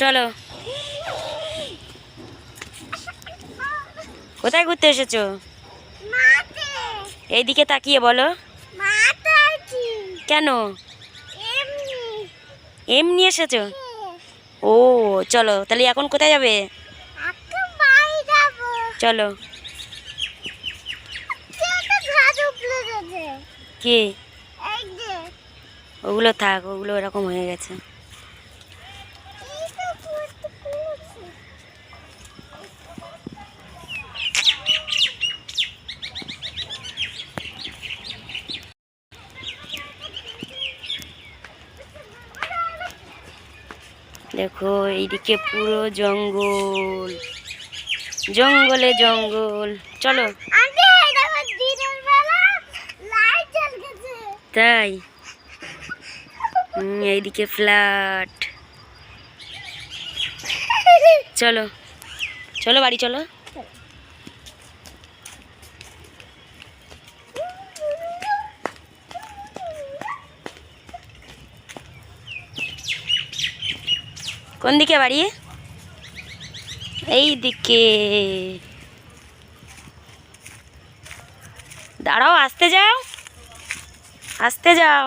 চলো। কোথায় ঘুরতে এসেছো? এইদিকে তাকিয়ে বলো। কেন? এমনি এসেছো? ও চলো তাহলে এখন কোথায় যাবে? চলো। কি? ওগুলো থাক, ওগুলো এরকম হয়ে গেছে। দেখো এইদিকে পুরো জঙ্গল, জঙ্গলে জঙ্গল। চলো। তাই? এইদিকে ফ্ল্যাট। চলো চলো বাড়ি চলো। কোন দিকে বাড়ি? এই দিকে। দাঁড়াও, আসতে যাও, আসতে যাও।